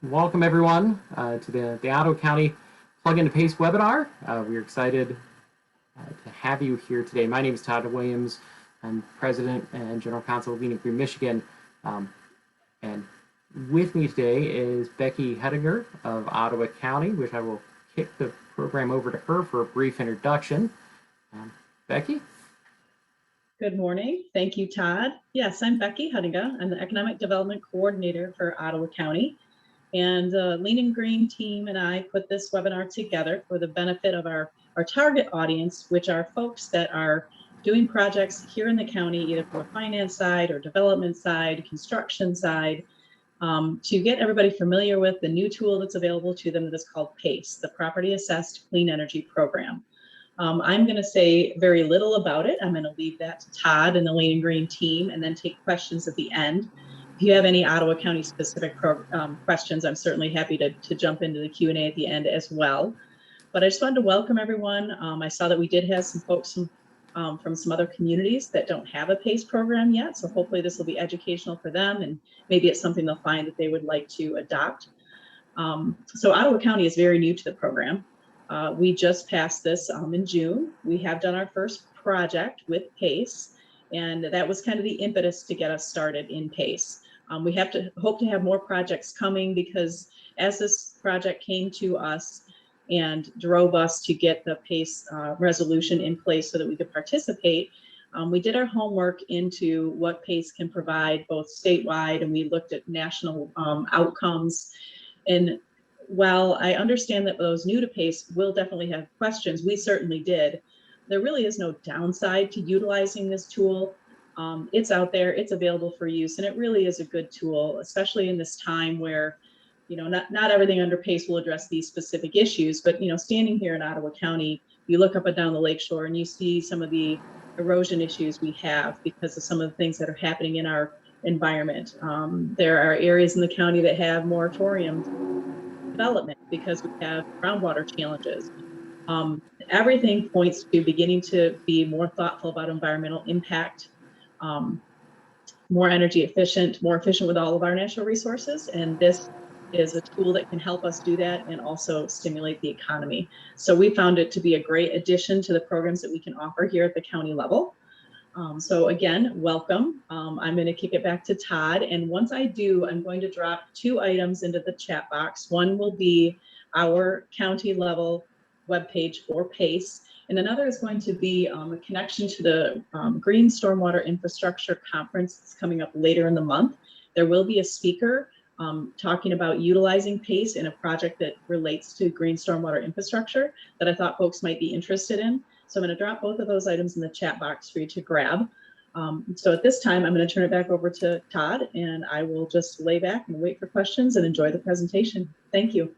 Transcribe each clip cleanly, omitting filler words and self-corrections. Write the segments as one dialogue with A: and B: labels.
A: Welcome everyone to the Ottawa County Plug into Pace webinar. We're excited to have you here today. My name is Todd Williams. I'm President and General Counsel of Leading Green, Michigan. And with me today is Becky Huttenga of Ottawa County, which I will kick the program over to her for a brief introduction. Becky?
B: Good morning. Thank you, Todd. Yes, I'm Becky Huttenga. I'm the Economic Development Coordinator for Ottawa County. And the Lean & Green team and I put this webinar together for the benefit of our target audience, which are folks that are doing projects here in the county, either from a finance side or development side, construction side, to get everybody familiar with the new tool that's available to them that is called PACE, the Property Assessed Clean Energy Program. I'm going to say very little about it. I'm going to leave that to Todd and the Lean & Green team and then take questions at the end. If you have any Ottawa County specific questions, I'm certainly happy to jump into the Q&A at the end as well. But I just wanted to welcome everyone. I saw that we did have some folks from some other communities that don't have a PACE program yet. So hopefully this will be educational for them, and maybe it's something they'll find that they would like to adopt. So Ottawa County is very new to the program. We just passed this in June. We have done our first project with PACE, and that was kind of the impetus to get us started in PACE. We hope to have more projects coming, because as this project came to us and drove us to get the PACE resolution in place so that we could participate, we did our homework into what PACE can provide both statewide, and we looked at national outcomes. And while I understand that those new to PACE will definitely have questions, we certainly did, there really is no downside to utilizing this tool. It's out there, it's available for use, and it really is a good tool, especially in this time where, you know, not everything under PACE will address these specific issues, but, you know, standing here in Ottawa County, you look up and down the lakeshore and you see some of the erosion issues we have because of some of the things that are happening in our environment. There are areas in the county that have moratoriums development because we have groundwater challenges. Everything points to beginning to be more thoughtful about environmental impact, more energy efficient, more efficient with all of our natural resources. And this is a tool that can help us do that and also stimulate the economy. So we found it to be a great addition to the programs that we can offer here at the county level. So again, welcome. I'm going to kick it back to Todd. And once I do, I'm going to drop two items into the chat box. One will be our county level webpage for PACE, and another is going to be a connection to the Green Stormwater Infrastructure Conference that's coming up later in the month. There will be a speaker talking about utilizing PACE in a project that relates to green stormwater infrastructure that I thought folks might be interested in. So I'm going to drop both of those items in the chat box for you to grab. So at this time, I'm going to turn it back over to Todd, and I will just lay back and wait for questions and enjoy the presentation. Thank you.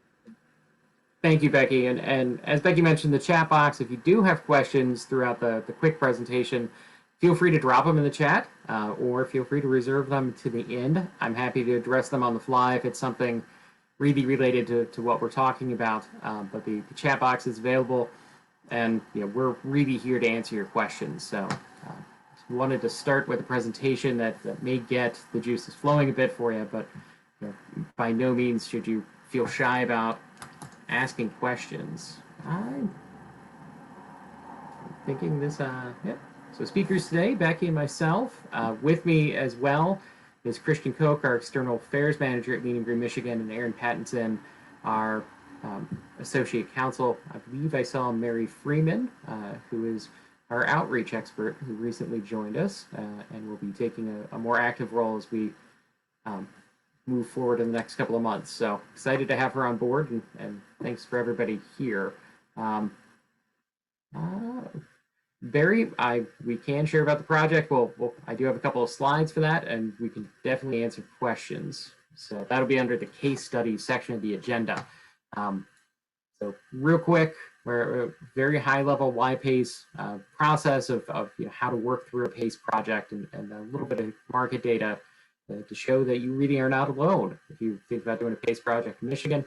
A: Thank you, Becky. And as Becky mentioned, the chat box, if you do have questions throughout the quick presentation, feel free to drop them in the chat, or feel free to reserve them to the end. I'm happy to address them on the fly if it's something really related to what we're talking about. But the chat box is available, and you know, we're really here to answer your questions. So wanted to start with a presentation that may get the juices flowing a bit for you, but you know, by no means should you feel shy about asking questions. I'm thinking this, yep. So speakers today, Becky and myself. With me as well is Christian Koch, our External Affairs Manager at Lean & Green, Michigan, and Aaron Pattinson, our Associate Counsel. I believe I saw Mary Freeman, who is our outreach expert, who recently joined us and will be taking a more active role as we move forward in the next couple of months. So excited to have her on board, and thanks for everybody here. Barry, we can share about the project. I do have a couple of slides for that, and we can definitely answer questions. So that'll be under the case study section of the agenda. So real quick, we're a very high level why PACE process of you know, how to work through a PACE project, and a little bit of market data to show that you really are not alone if you think about doing a PACE project in Michigan.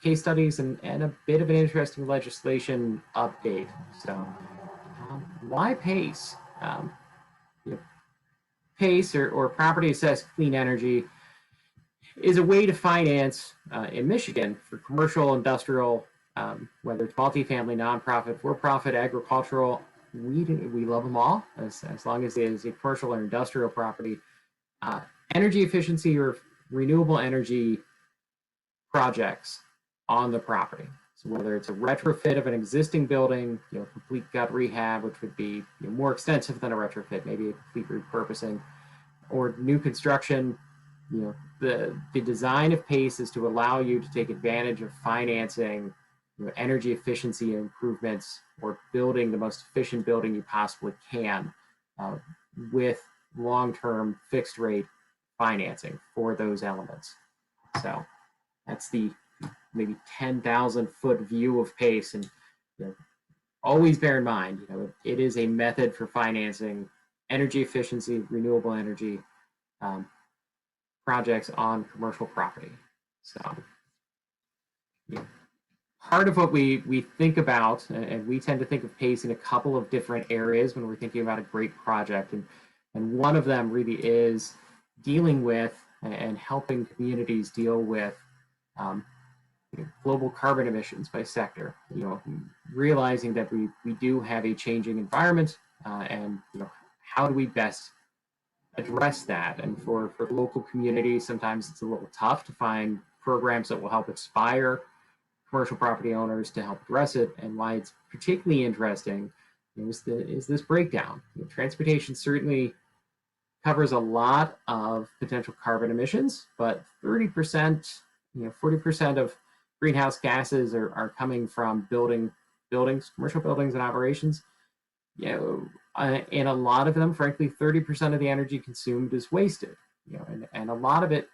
A: Case studies and a bit of an interesting legislation update. So why PACE? You know, PACE or Property Assessed Clean Energy is a way to finance in Michigan for commercial, industrial, whether it's multifamily, nonprofit, for-profit, agricultural. We love them all as long as it is a commercial or industrial property. Energy efficiency or renewable energy projects on the property. So whether it's a retrofit of an existing building, complete gut rehab, which would be more extensive than a retrofit, maybe a complete repurposing, or new construction, the design of PACE is to allow you to take advantage of financing energy efficiency improvements or building the most efficient building you possibly can with long-term fixed rate financing for those elements. So that's the maybe 10,000 foot view of PACE. And always bear in mind, it is a method for financing energy efficiency, renewable energy projects on commercial property. So part of what we think about, and we tend to think of PACE in a couple of different areas when we're thinking about a great project. And one of them really is dealing with and helping communities deal with global carbon emissions by sector, realizing that we do have a changing environment, and how do we best address that? And for local communities, sometimes it's a little tough to find programs that will help inspire commercial property owners to help address it. And why it's particularly interesting is this breakdown. Transportation certainly covers a lot of potential carbon emissions, but 30%, 40% of greenhouse gases are coming from buildings, commercial buildings and operations. And a lot of them, frankly, 30% of the energy consumed is wasted. And a lot of it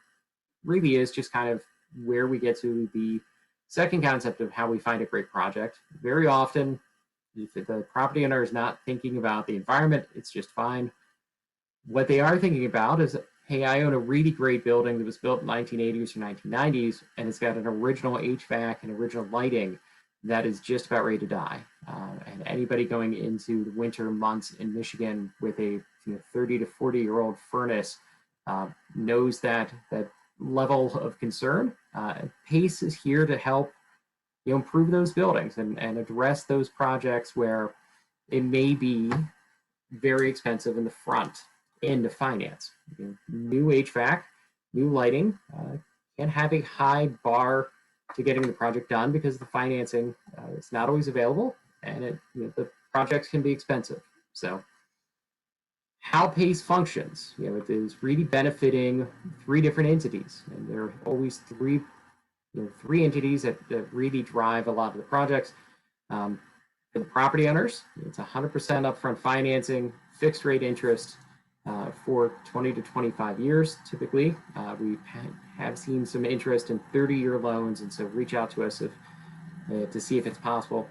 A: really is just kind of where we get to the second concept of how we find a great project. Very often, if the property owner is not thinking about the environment, it's just fine. What they are thinking about is, hey, I own a really great building that was built in the 1980s or 1990s, and it's got an original HVAC and original lighting that is just about ready to die. And anybody going into the winter months in Michigan with a 30 to 40-year-old furnace knows that level of concern. PACE is here to help improve those buildings and address those projects where it may be very expensive in the front end of finance. New HVAC, new lighting can have a high bar to getting the project done because the financing is not always available, and the projects can be expensive. So how PACE functions, it is really benefiting three different entities, and there are always three entities that really drive a lot of the projects. For the property owners, it's 100% upfront financing, fixed rate interest for 20 to 25 years. Typically, we have seen some interest in 30-year loans, and so reach out to us to see if it's possible.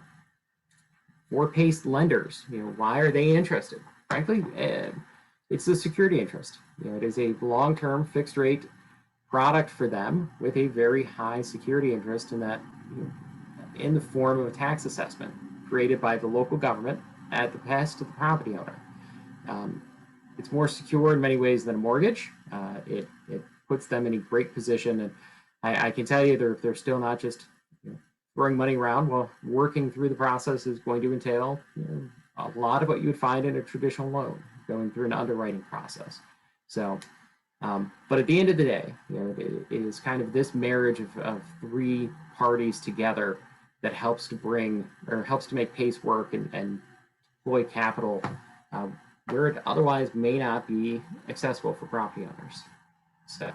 A: For PACE lenders, why are they interested? Frankly, it's the security interest. It is a long-term fixed rate product for them with a very high security interest in that, in the form of a tax assessment created by the local government at the behest of the property owner. It's more secure in many ways than a mortgage. It puts them in a great position, and I can tell you they're still not just throwing money around. Well, working through the process is going to entail a lot of what you would find in a traditional loan, going through an underwriting process. So, but at the end of the day, it is kind of this marriage of three parties together that helps to make PACE work and deploy capital where it otherwise may not be accessible for property owners. So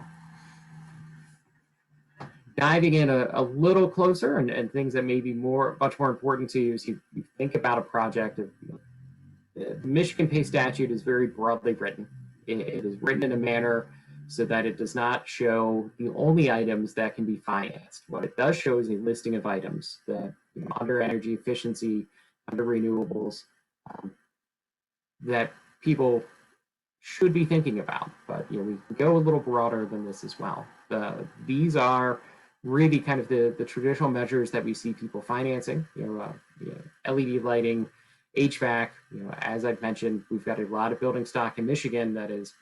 A: diving in a little closer and things that may be much more important to you as you think about a project. The Michigan PACE statute is very broadly written. It is written in a manner so that it does not show the only items that can be financed. What it does show is a listing of items that under energy efficiency, under renewables, that people should be thinking about. But we can go a little broader than this as well. These are really kind of the traditional measures that we see people financing. LED lighting, HVAC. As I've mentioned, we've got a lot of building stock in Michigan that is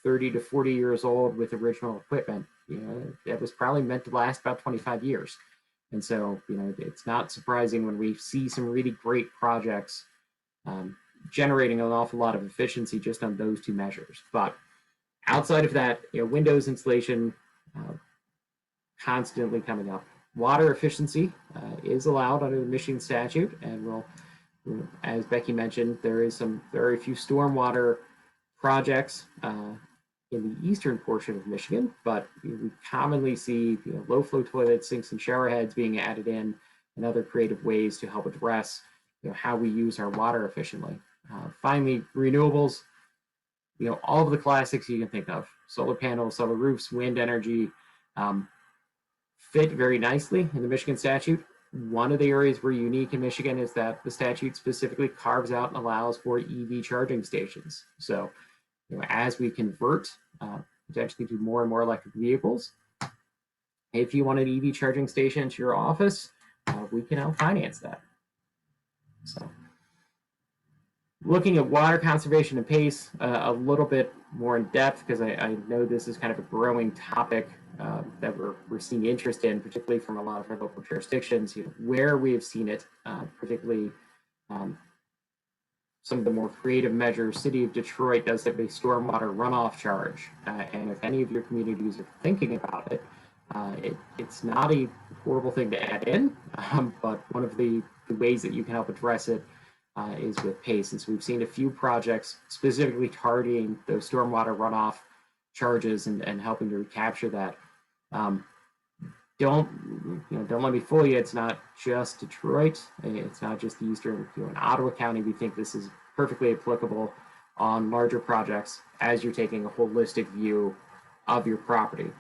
A: 30 to 40 years old with original equipment, that was probably meant to last about 25 years. And so, it's not surprising when we see some really great projects generating an awful lot of efficiency just on those two measures. But outside of that, windows insulation constantly coming up. Water efficiency is allowed under the Michigan statute, and as Becky mentioned, there are a few stormwater projects in the eastern portion of Michigan, but we commonly see low flow toilets, sinks, and shower heads being added in, and other creative ways to help address how we use our water efficiently. Finally, renewables, all of the classics you can think of: solar panels, solar roofs, wind energy, fit very nicely in the Michigan statute. One of the areas we're unique in Michigan is that the statute specifically carves out and allows for EV charging stations. So, as we convert potentially to more and more electric vehicles, if you want an EV charging station to your office, we can help finance that. So, looking at water conservation and PACE a little bit more in depth, because I know this is kind of a growing topic that we're seeing interest in, particularly from a lot of our local jurisdictions. Where we have seen it, particularly some of the more creative measures. City of Detroit does have a stormwater runoff charge, and if any of your communities are thinking about it, it's not a horrible thing to add in, but one of the ways that you can help address it is with PACE. And so we've seen a few projects specifically targeting those stormwater runoff charges and helping to recapture that. Don't let me fool you. It's not just Detroit. It's not just the eastern. In Ottawa County, we think this is perfectly applicable on larger projects as you're taking a holistic view of your property.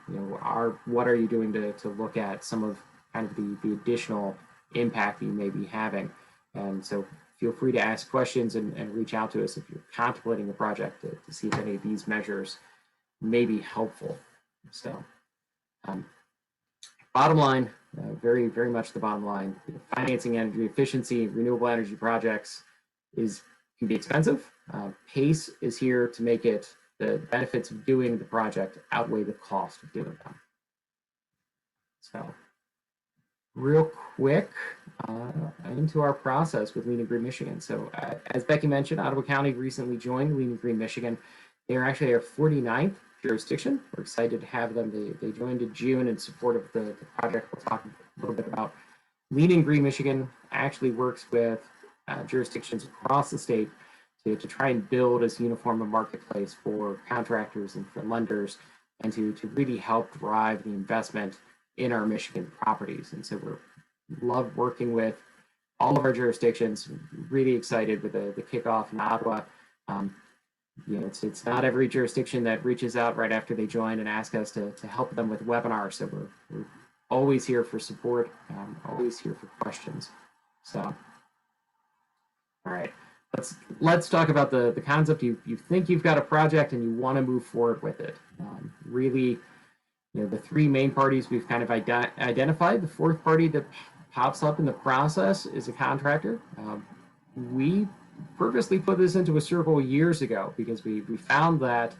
A: What are you doing to look at some of kind of the additional impact that you may be having? And so feel free to ask questions and reach out to us if you're contemplating a project to see if any of these measures may be helpful. So bottom line, very, very much the bottom line, financing energy efficiency, renewable energy projects can be expensive. PACE is here to make the benefits of doing the project outweigh the cost of doing them. So real quick, into our process with Lean and Green Michigan. So as Becky mentioned, Ottawa County recently joined Lean and Green Michigan. They are actually our 49th jurisdiction. We're excited to have them. They joined in June in support of the project we'll talk a little bit about. Lean and Green Michigan actually works with jurisdictions across the state to try and build as uniform a marketplace for contractors and for lenders, and to really help drive the investment in our Michigan properties. And so we love working with all of our jurisdictions. Really excited with the kickoff in Ottawa. It's not every jurisdiction that reaches out right after they join and ask us to help them with webinars. So we're always here for support, always here for questions. So, all right, let's talk about the concept. You think you've got a project and you want to move forward with it. Really, the three main parties we've kind of identified. The fourth party that pops up in the process is a contractor. We purposely put this into a circle years ago because we found that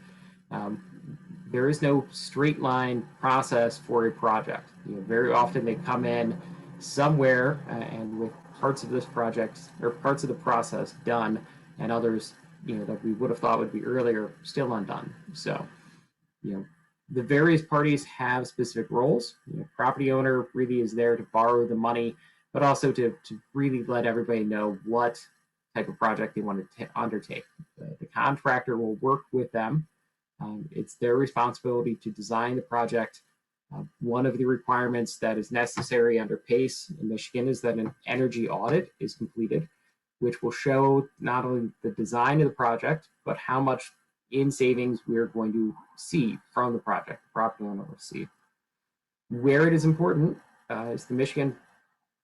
A: there is no straight line process for a project. Very often they come in somewhere and with parts of this project or parts of the process done, and others that we would have thought would be earlier still undone. So the various parties have specific roles. Property owner really is there to borrow the money, but also to really let everybody know what type of project they want to undertake. The contractor will work with them. It's their responsibility to design the project. One of the requirements that is necessary under PACE in Michigan is that an energy audit is completed, which will show not only the design of the project, but how much in savings we're going to see from the project, the property owner will see. Where it is important is the Michigan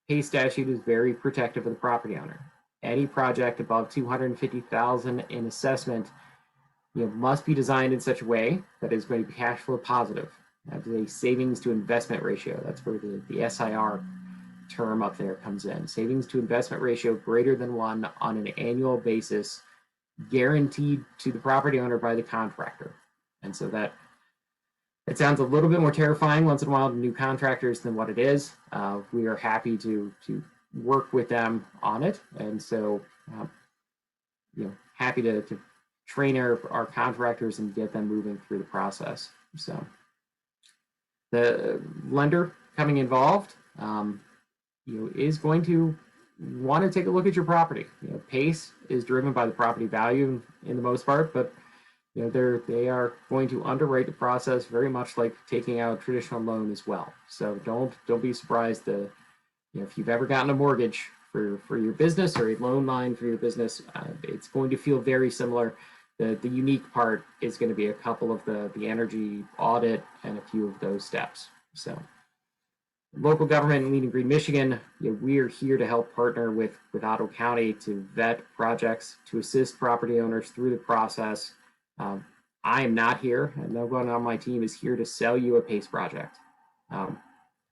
A: PACE statute is very protective of the property owner. Any project above $250,000 in assessment must be designed in such a way that is going to be cash flow positive. That's a savings to investment ratio. That's where the SIR term up there comes in. Savings to investment ratio greater than 1 on an annual basis, guaranteed to the property owner by the contractor. And so that it sounds a little bit more terrifying once in a while to new contractors than what it is. We are happy to work with them on it, and so happy to train our contractors and get them moving through the process. So the lender coming involved, is going to want to take a look at your property. Pace is driven by the property value in the most part, but they are going to underwrite the process very much like taking out a traditional loan as well. So don't be surprised if you've ever gotten a mortgage for your business or a loan line for your business, it's going to feel very similar. The unique part is going to be a couple of the energy audit and a few of those steps. So local government in Leading Green, Michigan, we are here to help partner with Ottawa County to vet projects, to assist property owners through the process. I am not here, and no one on my team is here to sell you a PACE project.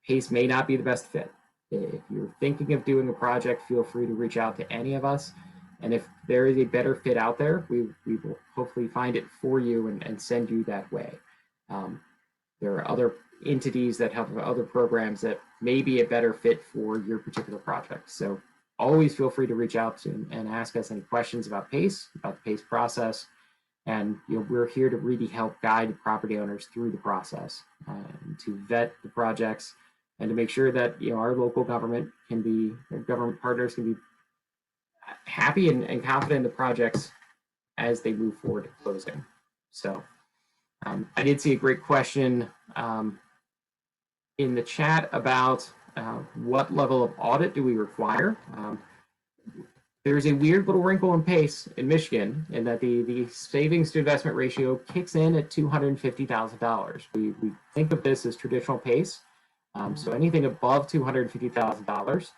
A: PACE may not be the best fit. If you're thinking of doing a project, feel free to reach out to any of us. And if there is a better fit out there, we will hopefully find it for you and send you that way. There are other entities that have other programs that may be a better fit for your particular project. So always feel free to reach out to and ask us any questions about PACE, about the PACE process. And we're here to really help guide property owners through the process, to vet the projects, and to make sure that our local government government partners can be happy and confident in the projects as they move forward to closing. So I did see a great question in the chat about what level of audit do we require. There's a weird little wrinkle in PACE in Michigan in that the savings to investment ratio kicks in at $250,000. We think of this as traditional PACE. So anything above $250,000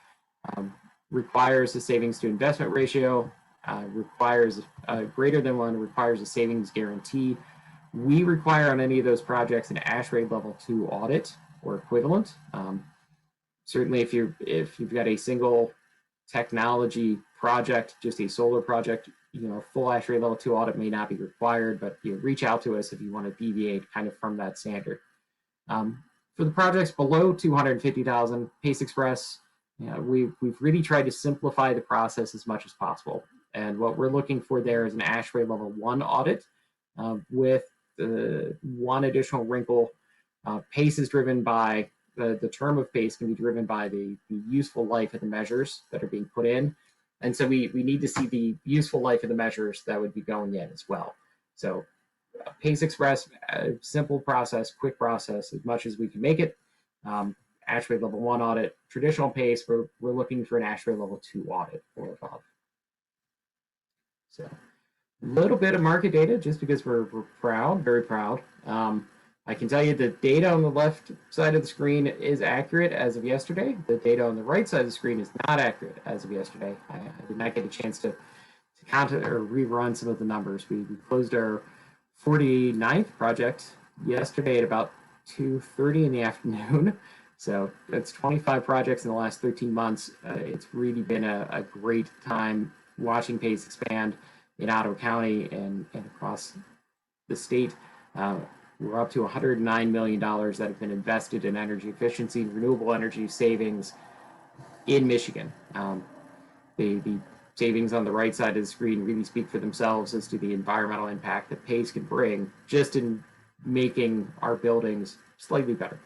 A: requires a savings to investment ratio, requires greater than one, requires a savings guarantee. We require on any of those projects an ASHRAE level 2 audit or equivalent. Certainly if you've got a single technology project, just a solar project, full ASHRAE level 2 audit may not be required, but reach out to us if you want to deviate kind of from that standard. For the projects below 250,000, PACE Express, we've really tried to simplify the process as much as possible. And what we're looking for there is an ASHRAE level 1 audit with one additional wrinkle. PACE is driven by, the term of PACE can be driven by the useful life of the measures that are being put in. And so we need to see the useful life of the measures that would be going in as well. So PACE Express, simple process, quick process, as much as we can make it. ASHRAE level 1 audit, traditional PACE, we're looking for an ASHRAE level 2 audit or above. So a little bit of market data, just because we're proud, very proud. I can tell you the data on the left side of the screen is accurate as of yesterday. The data on the right side of the screen is not accurate as of yesterday. I did not get a chance to count or rerun some of the numbers. We closed our 49th project yesterday at about 2:30 in the afternoon. So that's 25 projects in the last 13 months. It's really been a great time watching PACE expand in Ottawa County and across the state. We're up to $109 million that have been invested in energy efficiency, renewable energy savings in Michigan. The savings on the right side of the screen really speak for themselves as to the environmental impact that PACE can bring just in making our buildings slightly better.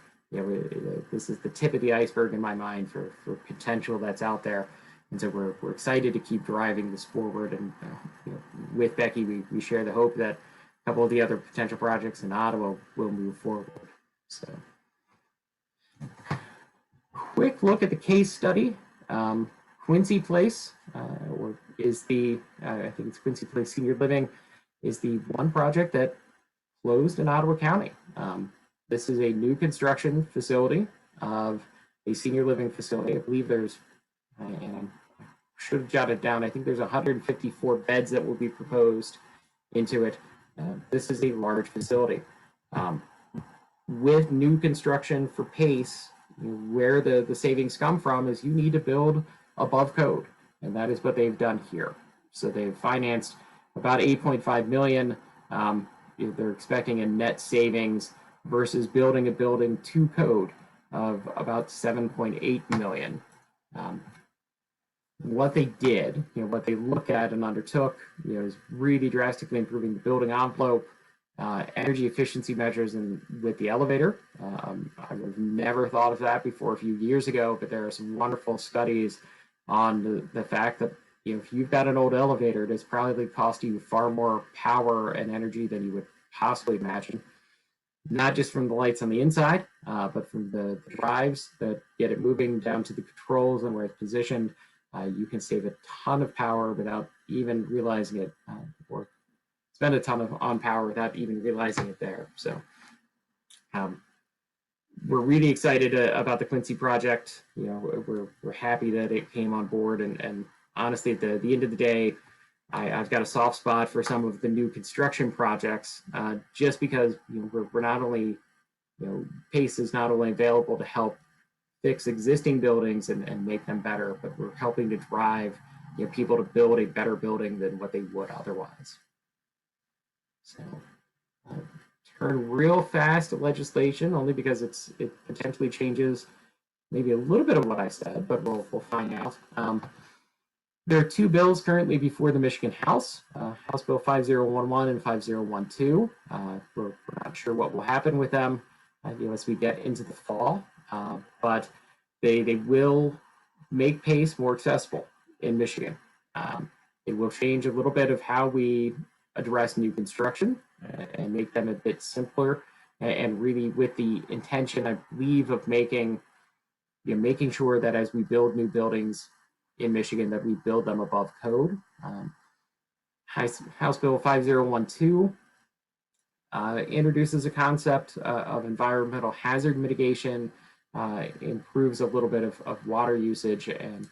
A: This is the tip of the iceberg in my mind for potential that's out there. And so we're excited to keep driving this forward. And with Becky, we share the hope that a couple of the other potential projects in Ottawa will move forward. So quick look at the case study. Quincy Place, is the, I think it's Quincy Place Senior Living, is the one project that closed in Ottawa County. This is a new construction facility of a senior living facility. I believe there's, and I should have jotted down, I think there's 154 beds that will be proposed into it. This is a large facility. With new construction for PACE, where the savings come from is you need to build above code, and that is what they've done here. So they've financed about $8.5 million. they're expecting a net savings versus building a building to code of about 7.8 million. What they did, what they looked at and undertook, is really drastically improving the building envelope, energy efficiency measures, and with the elevator. I've never thought of that before a few years ago, but there are some wonderful studies on the fact that if you've got an old elevator, it's probably cost you far more power and energy than you would possibly imagine. Not just from the lights on the inside, but from the drives that get it moving down to the controls and where it's positioned. You can save a ton of power without even realizing it, or spend a ton on power without even realizing it there. So we're really excited about the Quincy project. We're happy that it came on board, and honestly, at the end of the day, I've got a soft spot for some of the new construction projects, just because we're not only, PACE is not only available to help fix existing buildings and make them better, but we're helping to drive people to build a better building than what they would otherwise. So turn real fast to legislation, only because it potentially changes maybe a little bit of what I said, but we'll find out. There are two bills currently before the Michigan House, House Bill 5011 and 5012. We're not sure what will happen with them as we get into the fall, but they will make PACE more accessible in Michigan. It will change a little bit of how we address new construction and make them a bit simpler, and really with the intention, I believe, of making sure that as we build new buildings in Michigan, that we build them above code. House Bill 5012 introduces a concept of environmental hazard mitigation, improves a little bit of water usage, and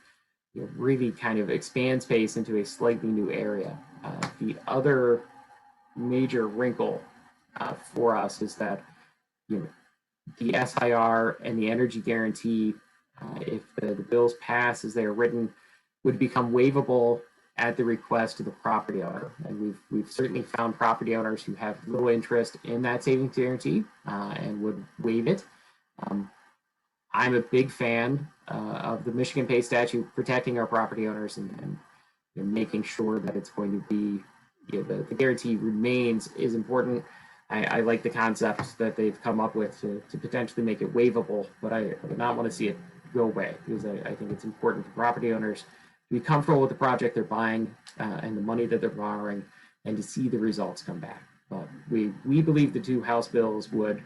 A: really kind of expands PACE into a slightly new area. The other major wrinkle for us is that the SIR and the energy guarantee, if the bills pass as they are written, would become waivable at the request of the property owner. And we've certainly found property owners who have little interest in that savings guarantee and would waive it. I'm a big fan of the Michigan PACE statute protecting our property owners and making sure that it's going to be, the guarantee remains is important. I like the concept that they've come up with to potentially make it waivable, but I would not want to see it go away, because I think it's important for property owners to be comfortable with the project they're buying and the money that they're borrowing, and to see the results come back. But we believe the two House bills would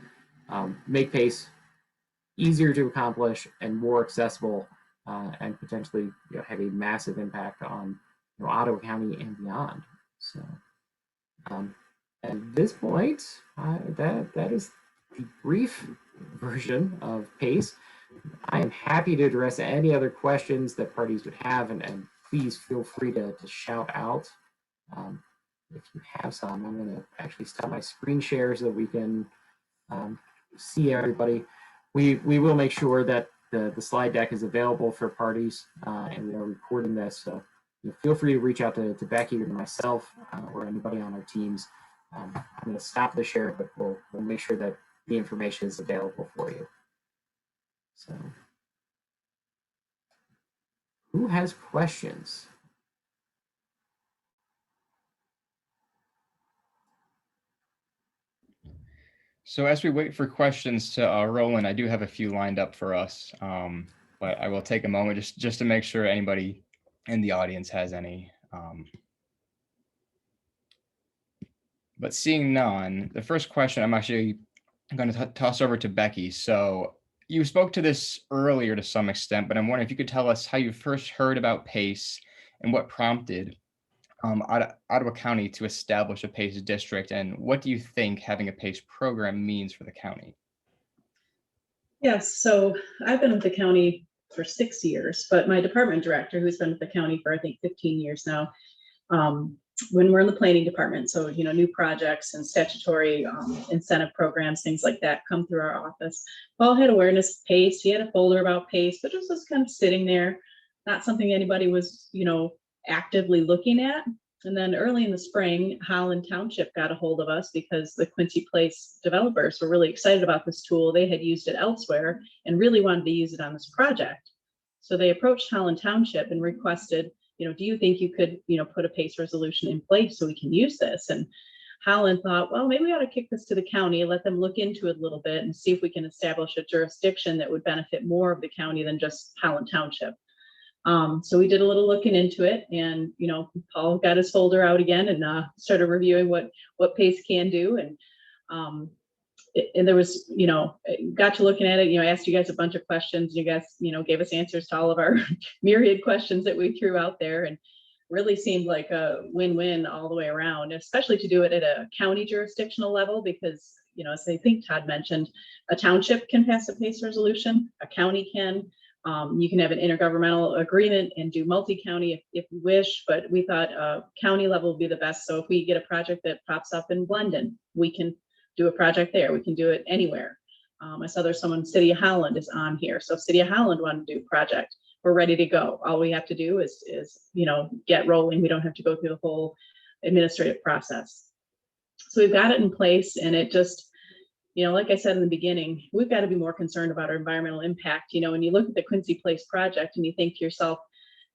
A: make PACE easier to accomplish and more accessible, and potentially have a massive impact on Ottawa County and beyond. So at this point, that is the brief version of PACE. I am happy to address any other questions that parties would have, and please feel free to shout out if you have some. I'm going to actually stop my screen share so that we can see everybody. We will make sure that the slide deck is available for parties, and we are recording this, so feel free to reach out to Becky or myself or anybody on our teams. I'm going to stop the share, but we'll make sure that the information is available for you. So, who has questions?
C: So as we wait for questions to roll in, I do have a few lined up for us, but I will take a moment just to make sure anybody in the audience has any. But seeing none, the first question I'm actually going to toss over to Becky. So you spoke to this earlier to some extent, but I'm wondering if you could tell us how you first heard about PACE and what prompted Ottawa County to establish a PACE district, and what do you think having a PACE program means for the county?
B: Yes, so I've been with the county for 6 years, but my department director, who's been with the county for I think 15 years now, when we're in the planning department, so new projects and statutory incentive programs, things like that come through our office. Paul had awareness of PACE. He had a folder about PACE, but it was just kind of sitting there, not something anybody was actively looking at. And then early in the spring, Holland Township got a hold of us because the Quincy Place developers were really excited about this tool. They had used it elsewhere and really wanted to use it on this project. So they approached Holland Township and requested, do you think you could, put a PACE resolution in place so we can use this? And Holland thought, well, maybe we ought to kick this to the county, let them look into it a little bit and see if we can establish a jurisdiction that would benefit more of the county than just Holland Township. So we did a little looking into it, and Paul got his folder out again and started reviewing what PACE can do, and there was got to looking at it. Asked you guys a bunch of questions. You guys gave us answers to all of our myriad questions that we threw out there, and really seemed like a win-win all the way around, especially to do it at a county jurisdictional level, because as I think Todd mentioned, a township can pass a PACE resolution, a county can. You can have an intergovernmental agreement and do multi-county if you wish, but we thought county level would be the best. So if we get a project that pops up in Glendon, we can do a project there. We can do it anywhere. I saw there's someone, City of Holland is on here. So if City of Holland wanted to do a project, we're ready to go. All we have to do is get rolling. We don't have to go through the whole administrative process. So we've got it in place, and it just, like I said in the beginning, we've got to be more concerned about our environmental impact. When you look at the Quincy Place project and you think to yourself,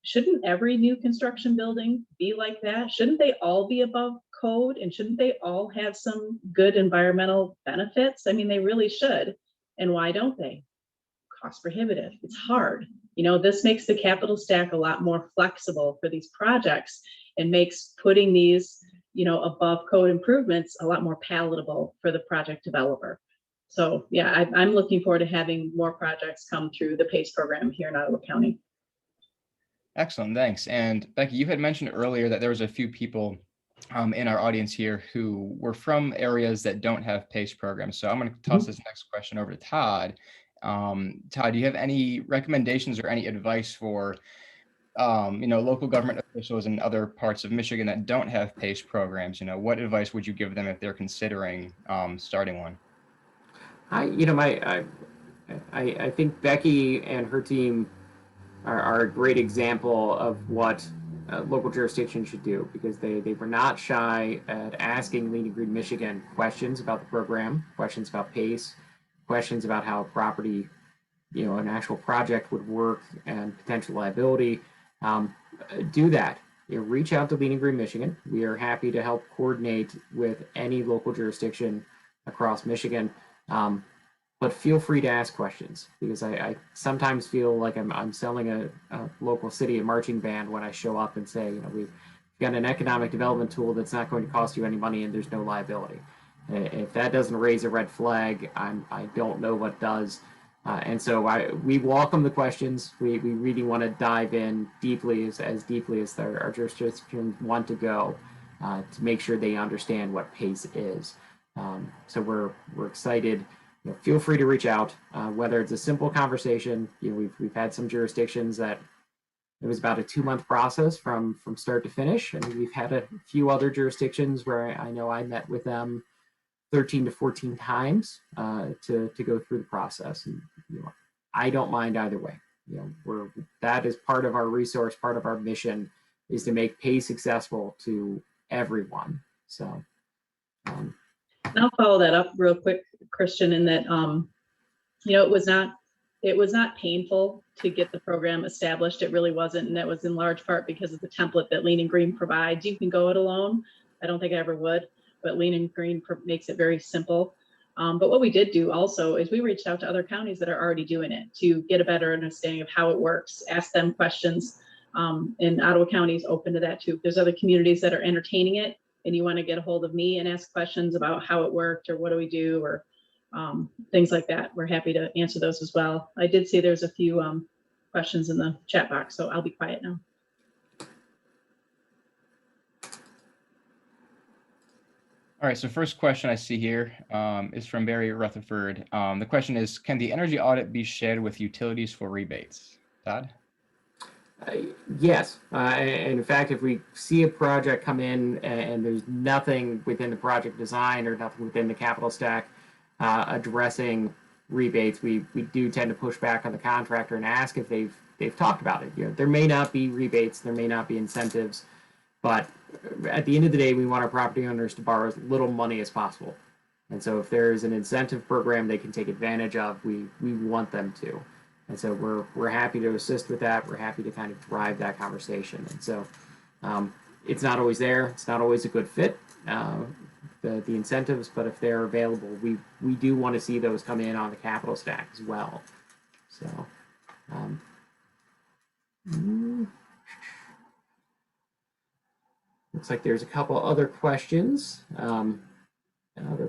B: shouldn't every new construction building be like that? Shouldn't they all be above code? And shouldn't they all have some good environmental benefits? I mean, they really should. And why don't they? Cost prohibitive. It's hard. This makes the capital stack a lot more flexible for these projects and makes putting these above code improvements a lot more palatable for the project developer. So yeah, I'm looking forward to having more projects come through the PACE program here in Ottawa County.
C: Excellent, thanks. And Becky, you had mentioned earlier that there was a few people in our audience here who were from areas that don't have PACE programs. So I'm going to toss this next question over to Todd. Todd, do you have any recommendations or any advice for local government officials in other parts of Michigan that don't have PACE programs? What advice would you give them if they're considering starting one?
A: I think Becky and her team are a great example of what local jurisdictions should do, because they were not shy at asking Lean Green Michigan questions about the program, questions about PACE, questions about how a property, an actual project would work and potential liability. Do that. Reach out to Lean Green Michigan. We are happy to help coordinate with any local jurisdiction across Michigan. But feel free to ask questions, because I sometimes feel like I'm selling a local city a marching band when I show up and say, we've got an economic development tool that's not going to cost you any money and there's no liability. If that doesn't raise a red flag, I don't know what does. And so we welcome the questions. We really want to dive in deeply, as deeply as our jurisdictions want to go, to make sure they understand what PACE is. So we're excited. Feel free to reach out, whether it's a simple conversation. We've had some jurisdictions that it was about a 2-month process from start to finish, and we've had a few other jurisdictions where I know I met with them 13 to 14 times to go through the process. And I don't mind either way. That is part of our resource, part of our mission is to make PACE accessible to everyone. So
B: and I'll follow that up real quick, Christian, in that it was not painful to get the program established. It really wasn't, and that was in large part because of the template that Lean and Green provides. You can go it alone. I don't think I ever would, but Lean and Green makes it very simple. But what we did do also is we reached out to other counties that are already doing it to get a better understanding of how it works, ask them questions. And Ottawa County is open to that too. If there's other communities that are entertaining it and you want to get a hold of me and ask questions about how it worked or what do we do or things like that, we're happy to answer those as well. I did see there's a few questions in the chat box, so I'll be quiet now.
C: All right, so first question I see here is from Barry Rutherford. The question is, can the energy audit be shared with utilities for rebates? Todd?
A: Yes. And in fact, if we see a project come in and there's nothing within the project design or nothing within the capital stack addressing rebates, we do tend to push back on the contractor and ask if they've talked about it. There may not be rebates, there may not be incentives, But at the end of the day, we want our property owners to borrow as little money as possible. And so if there is an incentive program they can take advantage of, we want them to. And so we're happy to assist with that. We're happy to kind of drive that conversation. And so it's not always there. It's not always a good fit, the incentives, but if they're available, we do want to see those come in on the capital stack as well. So looks like there's a couple other questions.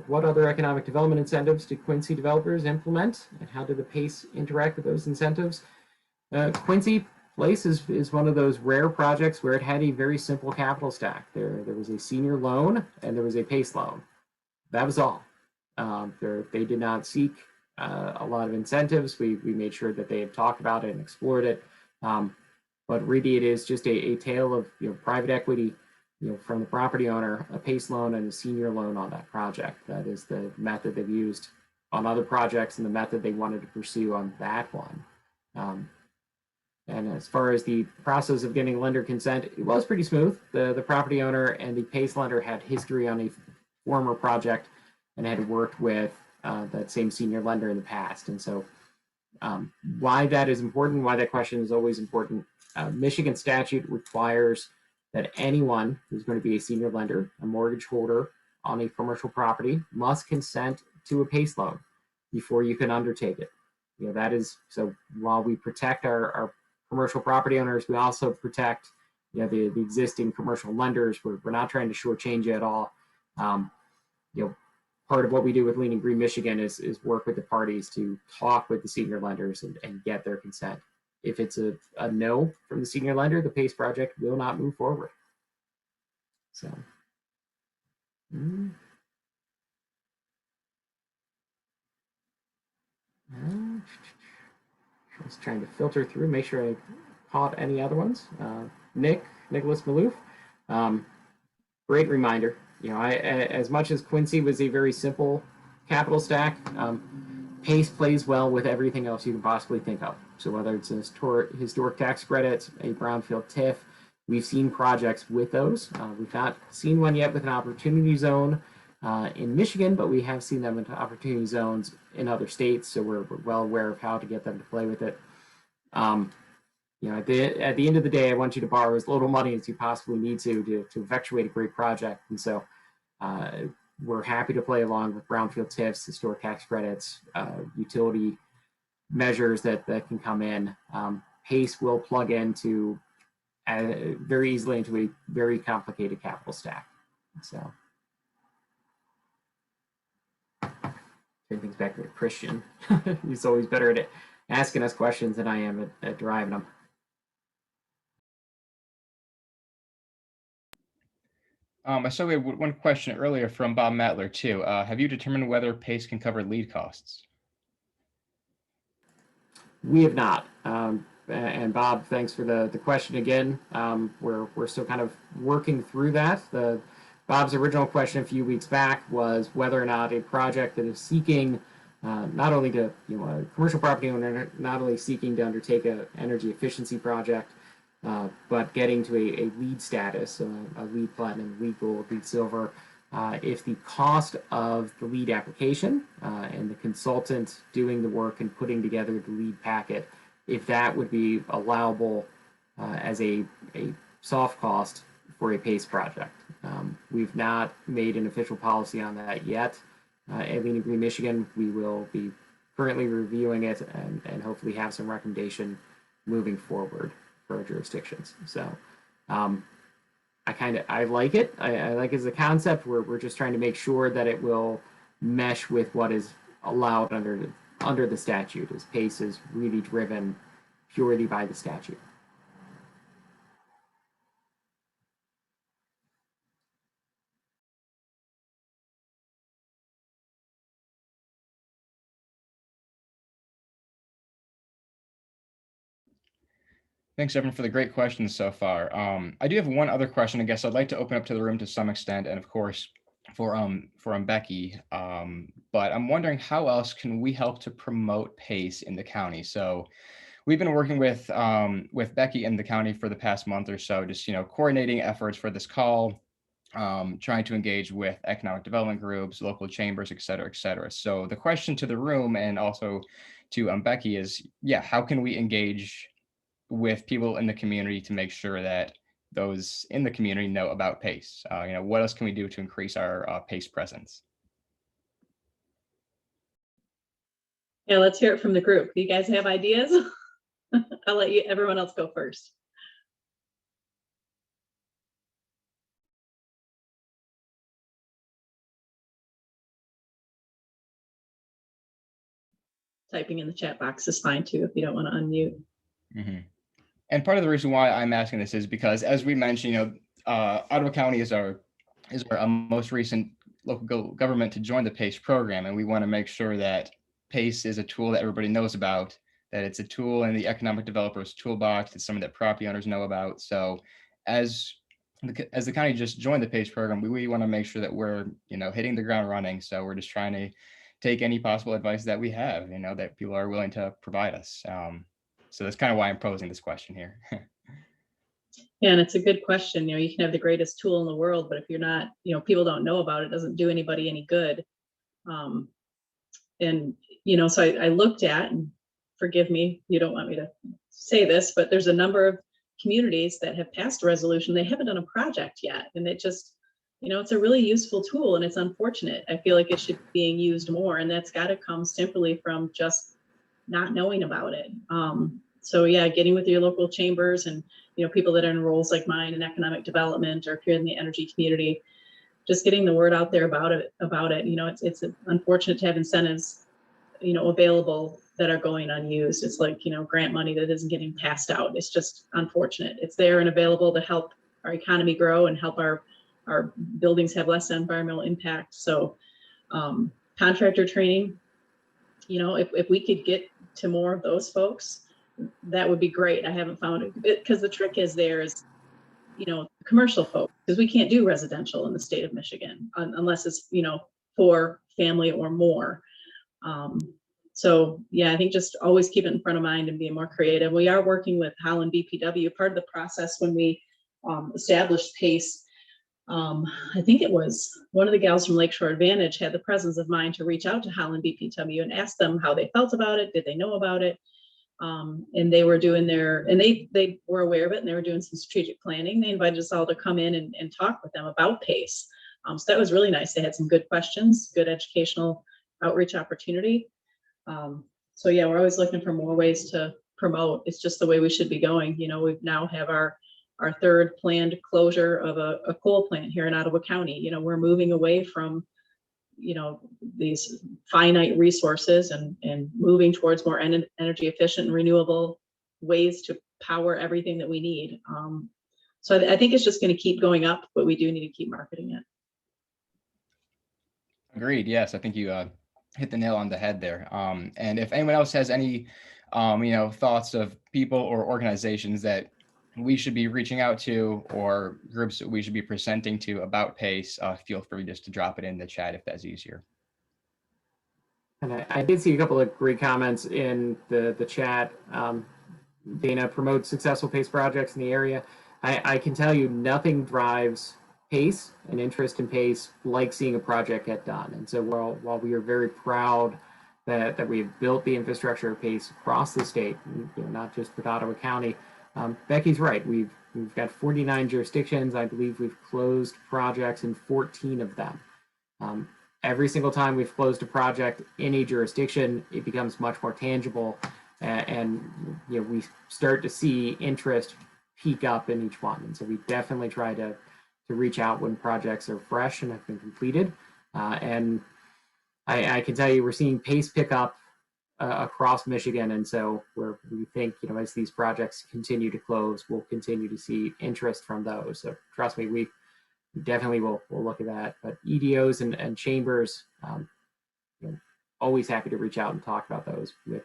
A: What other economic development incentives did Quincy developers implement, and how did the PACE interact with those incentives? Quincy Place is one of those rare projects where it had a very simple capital stack. There was a senior loan and there was a PACE loan. That was all. They did not seek a lot of incentives. We made sure that they had talked about it and explored it. But really, it is just a tale of private equity, from the property owner, a PACE loan and a senior loan on that project. That is the method they've used on other projects and the method they wanted to pursue on that one. And as far as the process of getting lender consent, it was pretty smooth. The property owner and the PACE lender had history on a former project and had worked with that same senior lender in the past. And so why that is important, why that question is always important, Michigan statute requires that anyone who's going to be a senior lender, a mortgage holder on a commercial property, must consent to a PACE loan before you can undertake it. That is, so while we protect our commercial property owners, we also protect the existing commercial lenders. We're not trying to shortchange you at all. Part of what we do with Lean and Green Michigan is work with the parties to talk with the senior lenders and get their consent. If it's a no from the senior lender, the PACE project will not move forward. So, I was trying to filter through, make sure I caught any other ones. Nicholas Maloof, great reminder. As much as Quincy was a very simple capital stack, PACE plays well with everything else you can possibly think of. So whether it's a historic tax credits, a brownfield TIF, we've seen projects with those. We've not seen one yet with an opportunity zone in Michigan, but we have seen them into opportunity zones in other states. So we're well aware of how to get them to play with it. At the end of the day, I want you to borrow as little money as you possibly need to effectuate a great project. And so we're happy to play along with brownfield TIFs, historic tax credits, utility measures that can come in. PACE will plug into very easily into a very complicated capital stack. So turn things back to Christian. He's always better at asking us questions than I am at deriving them.
C: I saw we had one question earlier from Bob Matler too. Have you determined whether PACE can cover lead costs?
A: We have not. And Bob, thanks for the question again. We're still kind of working through that. Bob's original question a few weeks back was whether or not a project that is seeking not only to, a commercial property owner, not only seeking to undertake an energy efficiency project, but getting to a LEED status, a LEED Platinum, LEED Gold, LEED Silver, if the cost of the LEED application and the consultant doing the work and putting together the LEED packet, if that would be allowable as a soft cost for a PACE project. We've not made an official policy on that yet. At Lean and Green Michigan, we will be currently reviewing it and hopefully have some recommendation moving forward for our jurisdictions. So I like it. I like it as a concept. We're just trying to make sure that it will mesh with what is allowed under the statute, as PACE is really driven purely by the statute.
C: Thanks, everyone, for the great questions so far. I do have one other question. I guess I'd like to open up to the room to some extent, and of course, for Becky. But I'm wondering how else can we help to promote PACE in the county? So we've been working with Becky in the county for the past month or so, just coordinating efforts for this call, trying to engage with economic development groups, local chambers, et cetera, et cetera. So the question to the room and also to Becky is, yeah, how can we engage with people in the community to make sure that those in the community know about PACE? What else can we do to increase our PACE presence?
B: Yeah, let's hear it from the group. Do you guys have ideas? I'll let everyone else go first. Typing in the chat box is fine too if you don't want to unmute.
C: Mm-hmm. And part of the reason why I'm asking this is because, as we mentioned, Ottawa County is our most recent local government to join the PACE program, and we want to make sure that PACE is a tool that everybody knows about, that it's a tool in the economic developers toolbox, it's something that property owners know about. So as the county just joined the PACE program, we want to make sure that we're hitting the ground running. So we're just trying to take any possible advice that we have, that people are willing to provide us. So that's kind of why I'm posing this question here.
B: Yeah, and it's a good question. You can have the greatest tool in the world, but if you're not, people don't know about it, doesn't do anybody any good. So I looked at, and forgive me, you don't want me to say this, but there's a number of communities that have passed a resolution. They haven't done a project yet. And it just, it's a really useful tool, and it's unfortunate. I feel like it should be being used more, and that's got to come simply from just not knowing about it. So yeah, getting with your local chambers and, people that are in roles like mine in economic development, or if you're in the energy community, just getting the word out there about it. It's unfortunate to have incentives, available that are going unused. It's like, grant money that isn't getting passed out. It's just unfortunate. It's there and available to help our economy grow and help our buildings have less environmental impact. So contractor training, if we could get to more of those folks, that would be great. I haven't found it, because the trick is commercial folks, because we can't do residential in the state of Michigan unless it's, for family or more. So yeah, I think just always keep it in front of mind and being more creative. We are working with Holland BPW. Part of the process when we established PACE, I think it was one of the gals from Lakeshore Advantage had the presence of mind to reach out to Holland BPW and ask them how they felt about it. Did they know about it? And they were doing they were aware of it, and they were doing some strategic planning. They invited us all to come in and talk with them about PACE. So that was really nice. They had some good questions, good educational outreach opportunity. So yeah, we're always looking for more ways to promote. It's just the way we should be going. We now have our third planned closure of a coal plant here in Ottawa County. We're moving away from, these finite resources and moving towards more energy efficient and renewable ways to power everything that we need. So I think it's just going to keep going up, but we do need to keep marketing it.
C: Agreed. Yes, I think you hit the nail on the head there. And if anyone else has any, thoughts of people or organizations that we should be reaching out to, or groups that we should be presenting to about PACE, feel free just to drop it in the chat if that's easier.
A: And I did see a couple of great comments in the chat. Dana promotes successful PACE projects in the area. I can tell you nothing drives PACE and interest in PACE like seeing a project get done. And so while we are very proud that we've built the infrastructure of PACE across the state, not just with Ottawa County, Becky's right. We've got 49 jurisdictions. I believe we've closed projects in 14 of them. Every single time we've closed a project in a jurisdiction, it becomes much more tangible, and we start to see interest peak up in each one. And so we definitely try to reach out when projects are fresh and have been completed. And I can tell you we're seeing PACE pick up across Michigan, and so we think as these projects continue to close, we'll continue to see interest from those. So trust me, we definitely will look at that. But EDOs and chambers, always happy to reach out and talk about those with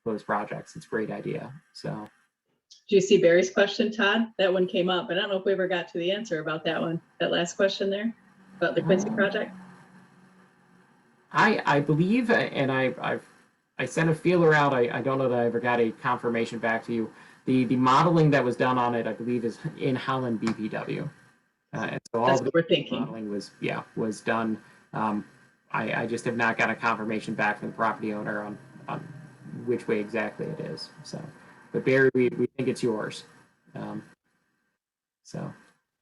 A: closed projects. It's a great idea. So
B: do you see Barry's question, Todd? That one came up. I don't know if we ever got to the answer about that one, that last question there about the Quincy project.
A: I believe, and I I sent a feeler out. I don't know that I ever got a confirmation back to you. The modeling that was done on it, I believe, is in Holland BPW. And so all
B: That's
A: of
B: what
A: the
B: we're thinking.
A: modeling was done. I just have not got a confirmation back from the property owner on which way exactly it is. So, but Barry, we think it's yours. So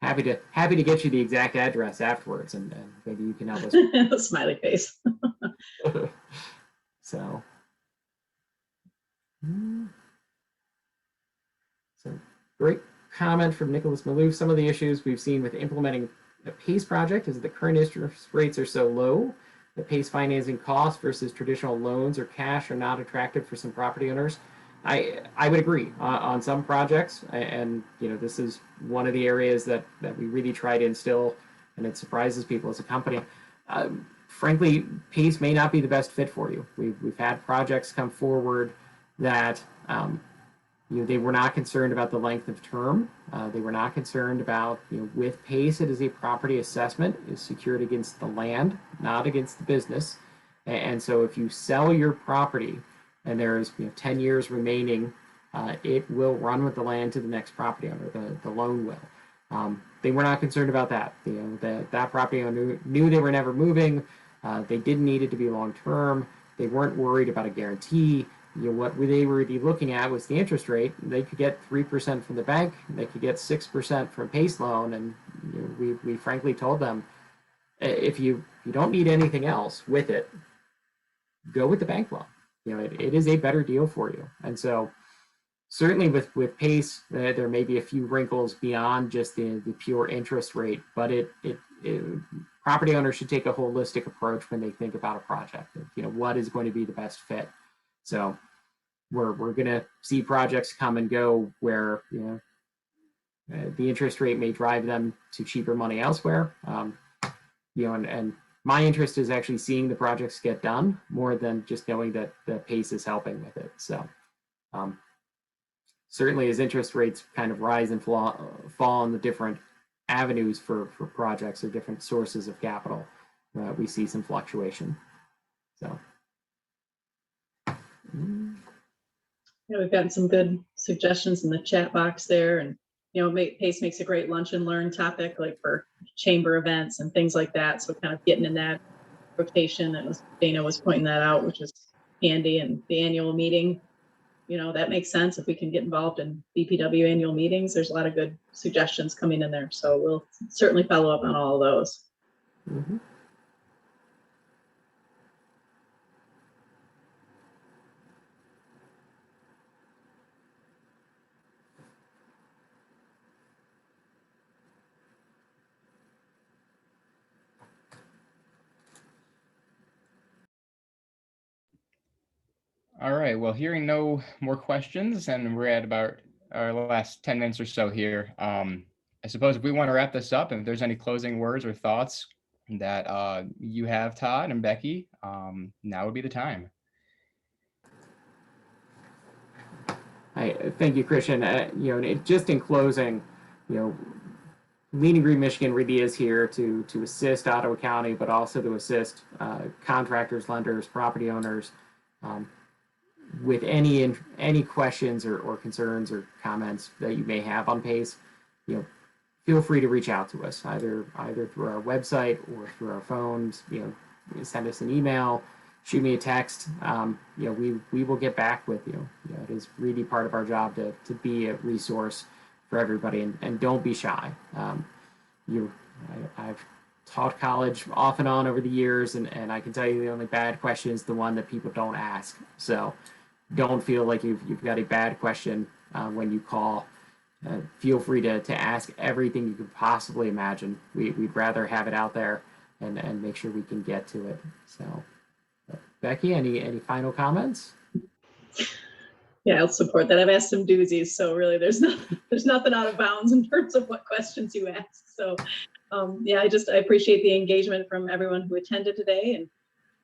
A: happy to get you the exact address afterwards, and maybe you can help us.
B: Smiley face.
A: So, so great comment from Nicholas Maloof. Some of the issues we've seen with implementing a PACE project is that the current interest rates are so low that PACE financing costs versus traditional loans or cash are not attractive for some property owners. I would agree on some projects, and this is one of the areas that we really try to instill, and it surprises people as a company. Frankly, PACE may not be the best fit for you. We've had projects come forward that they were not concerned about the length of term. They were not concerned about, with PACE, it is a property assessment, is secured against the land, not against the business. And so if you sell your property and there's 10 years remaining, it will run with the land to the next property owner, the loan will. They were not concerned about that. That property owner knew they were never moving. They didn't need it to be long term. They weren't worried about a guarantee. What they were looking at was the interest rate. They could get 3% from the bank. They could get 6% from a PACE loan. And we frankly told them, if you don't need anything else with it, go with the bank loan. It is a better deal for you. And so certainly with PACE, there may be a few wrinkles beyond just the pure interest rate, but property owners should take a holistic approach when they think about a project. What is going to be the best fit. So we're going to see projects come and go where the interest rate may drive them to cheaper money elsewhere. And my interest is actually seeing the projects get done more than just knowing that the PACE is helping with it. So certainly as interest rates kind of rise and fall on the different avenues for projects or different sources of capital, we see some fluctuation. So.
B: Yeah, we've gotten some good suggestions in the chat box there, and PACE makes a great lunch and learn topic, like for chamber events and things like that. So kind of getting in that rotation, and Dana was pointing that out, which is handy. And the annual meeting, that makes sense if we can get involved in BPW annual meetings. There's a lot of good suggestions coming in there, so we'll certainly follow up on all of those.
A: Mm-hmm.
C: All right, well, hearing no more questions, and we're at about our last 10 minutes or so here. I suppose if we want to wrap this up, and if there's any closing words or thoughts that you have, Todd and Becky, now would be the time.
A: Thank you, Christian. Just in closing, Leading Green Michigan really is here to assist Ottawa County, but also to assist contractors, lenders, property owners with any questions or concerns or comments that you may have on PACE. Feel free to reach out to us either through our website or through our phones. Send us an email, shoot me a text. We will get back with you. It is really part of our job to be a resource for everybody, and don't be shy. I've taught college off and on over the years, and I can tell you the only bad question is the one that people don't ask. So don't feel like you've got a bad question when you call. Feel free to ask everything you could possibly imagine. We'd rather have it out there and make sure we can get to it. So Becky, any final comments?
B: Yeah, I'll support that. I've asked some doozies, so really there's nothing out of bounds in terms of what questions you ask. So yeah, I appreciate the engagement from everyone who attended today,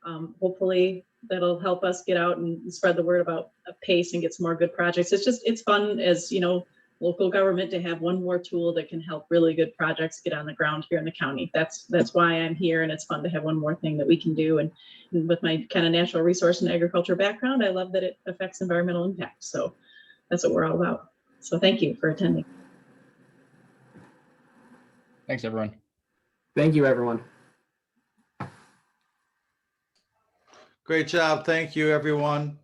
B: and hopefully that'll help us get out and spread the word about PACE and get some more good projects. It's fun as local government to have one more tool that can help really good projects get on the ground here in the county. That's why I'm here, and it's fun to have one more thing that we can do. And with my kind of natural resource and agriculture background, I love that it affects environmental impact. So that's what we're all about. So thank you for attending.
C: Thanks, everyone.
A: Thank you, everyone.
D: Great job. Thank you, everyone.